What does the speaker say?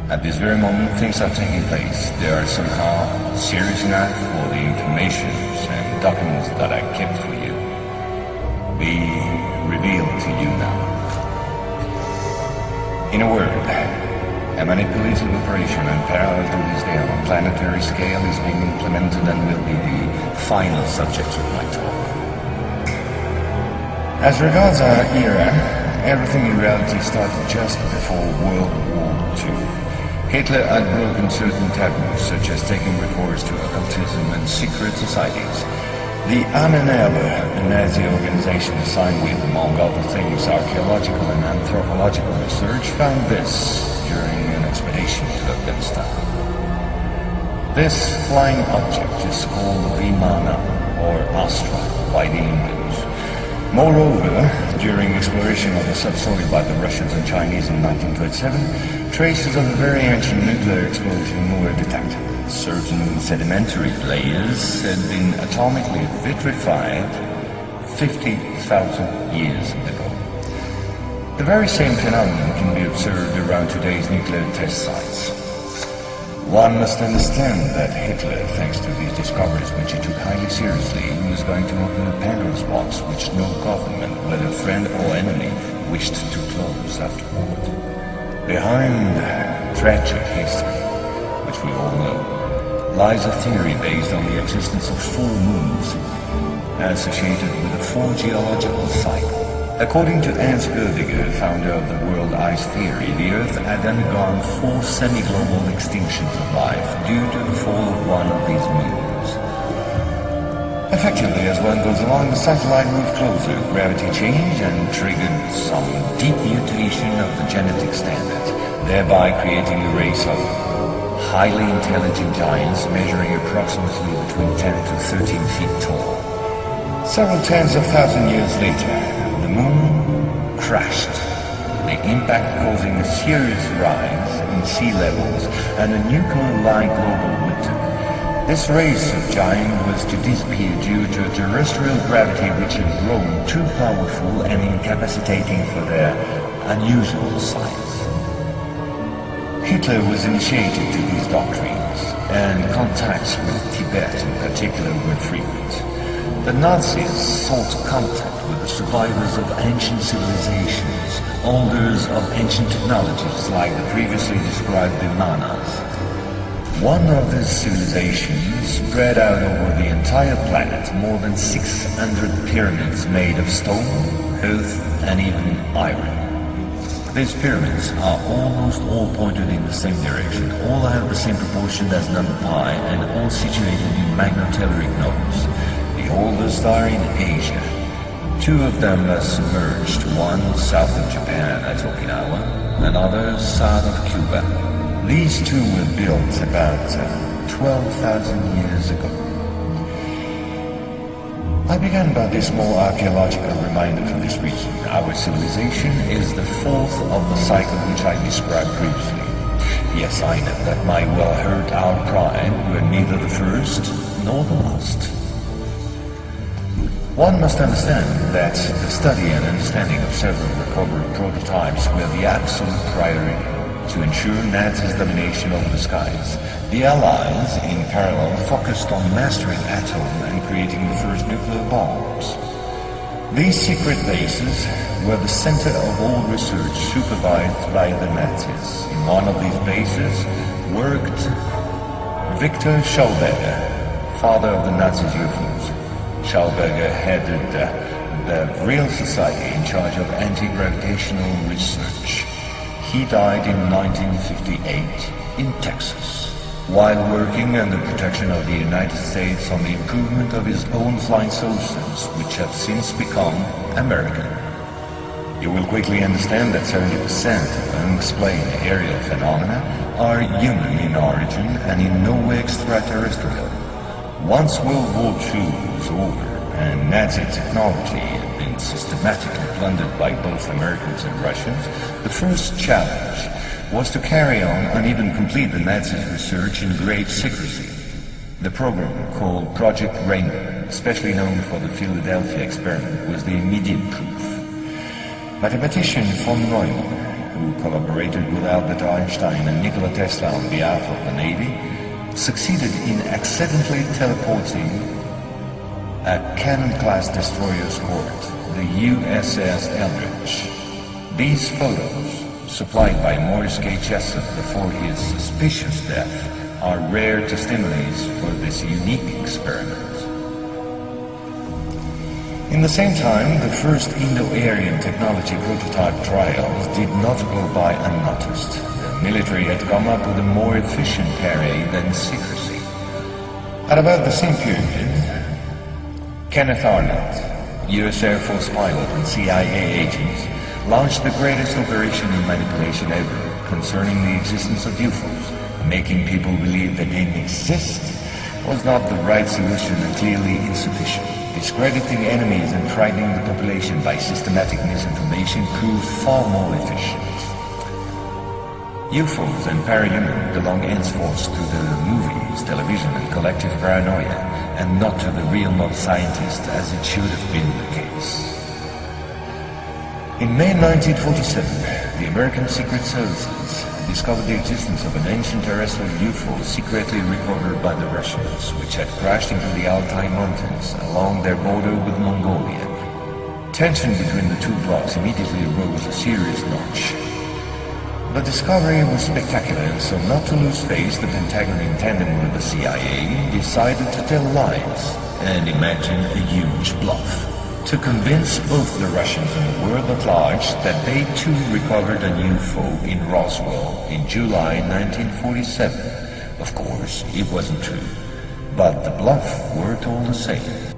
At this very moment, things are taking place. They are somehow serious enough for the informations and documents that I kept for you be revealed to you now. In a word, a manipulative operation unparalleled to this day on a planetary scale is being implemented and will be the final subject of my talk. As regards our era, everything in reality started just before World War II. Hitler had broken certain taboos, such as taking recourse to occultism and secret societies. The Ahnenerbe, a Nazi organization assigned with, among other things, archaeological and anthropological research, found this during an expedition to Afghanistan. This flying object is called Vimana, or Astra, by the English. Moreover, during exploration of the subsoil by the Russians and Chinese in 1927, traces of a very ancient nuclear explosion were detected. Certain sedimentary layers had been atomically vitrified 50,000 years ago. The very same phenomenon can be observed around today's nuclear test sites. One must understand that Hitler, thanks to these discoveries which he took highly seriously, was going to open a Pandora's box which no government, whether friend or enemy, wished to close afterward. Behind tragic history, which we all know, lies a theory based on the existence of full moons associated with a full geological cycle. According to Ernst Oedinger, founder of the world ice theory, the Earth had undergone 4 semi-global extinctions of life due to the fall of one of these moons. Effectively, as one goes along, the satellite moved closer, gravity changed and triggered some deep mutation of the genetic standard, thereby creating a race of highly intelligent giants measuring approximately between 10 to 13 feet tall. Several tens of thousands of years later, the moon crashed, the impact causing a serious rise in sea levels and a nuclear-like global winter. This race of giants was to disappear due to a terrestrial gravity which had grown too powerful and incapacitating for their unusual size. Hitler was initiated to these doctrines, and contacts with Tibet in particular were frequent. The Nazis sought contact with the survivors of ancient civilizations, holders of ancient technologies like the previously described Vimanas. One of these civilizations spread out over the entire planet more than 600 pyramids made of stone, earth, and even iron. These pyramids are almost all pointed in the same direction, all have the same proportion as number pi, and all situated in magnetotelluric nodes. The oldest are in Asia. 2 of them are submerged, one south of Japan at Okinawa, another south of Cuba. These 2 were built about 12,000 years ago. I began by this small archaeological reminder for this reason. Our civilization is the 4th of the cycle which I described previously. Yes, I know that might well hurt our pride. We're neither the first nor the last. One must understand that the study and understanding of several recovered prototypes were the absolute priority to ensure Nazis' domination over the skies. The Allies, in parallel, focused on mastering atom and creating the first nuclear bombs. These secret bases were the center of all research supervised by the Nazis. In one of these bases worked Victor Schauberger, father of the Nazi UFOs. Schauberger headed the Real Society in charge of anti-gravitational research. He died in 1958 in Texas, while working under protection of the United States on the improvement of his own flying saucers, which have since become American. You will quickly understand that 70% of unexplained aerial phenomena are human in origin and in no way extraterrestrial. Once World War II was over and Nazi technology had been systematically plundered by both Americans and Russians, the first challenge was to carry on and even complete the Nazis' research in great secrecy. The program, called Project Rainbow, especially known for the Philadelphia experiment, was the immediate proof. Mathematician von Neumann who collaborated with Albert Einstein and Nikola Tesla on behalf of the Navy, succeeded in accidentally teleporting a Cannon-class destroyer's orbit, the USS Eldridge. These photos, supplied by Morris K. Jessup before his suspicious death, are rare testimonies for this unique experiment. In the same time, the first Indo-Aryan technology prototype trials did not go by unnoticed. The military had come up with a more efficient parry than secrecy. At about the same period, Kenneth Arnold, U.S. Air Force pilot and CIA agent, launched the greatest operation in manipulation ever concerning the existence of UFOs. Making people believe they didn't exist was not the right solution and clearly insufficient. Discrediting enemies and frightening the population by systematic misinformation proved far more efficient. UFOs and parahuman belong henceforth to the movies, television, and collective paranoia, and not to the realm of scientists as it should have been the case. In May 1947, the American Secret Services discovered the existence of an ancient terrestrial UFO secretly recovered by the Russians, which had crashed into the Altai Mountains along their border with Mongolia. Tension between the two blocs immediately rose a serious notch. The discovery was spectacular, and so not to lose face, the Pentagon, in tandem with the CIA, decided to tell lies and imagine a huge bluff, to convince both the Russians and the world at large that they too recovered a UFO in Roswell in July 1947. Of course, it wasn't true, but the bluff worked all the same.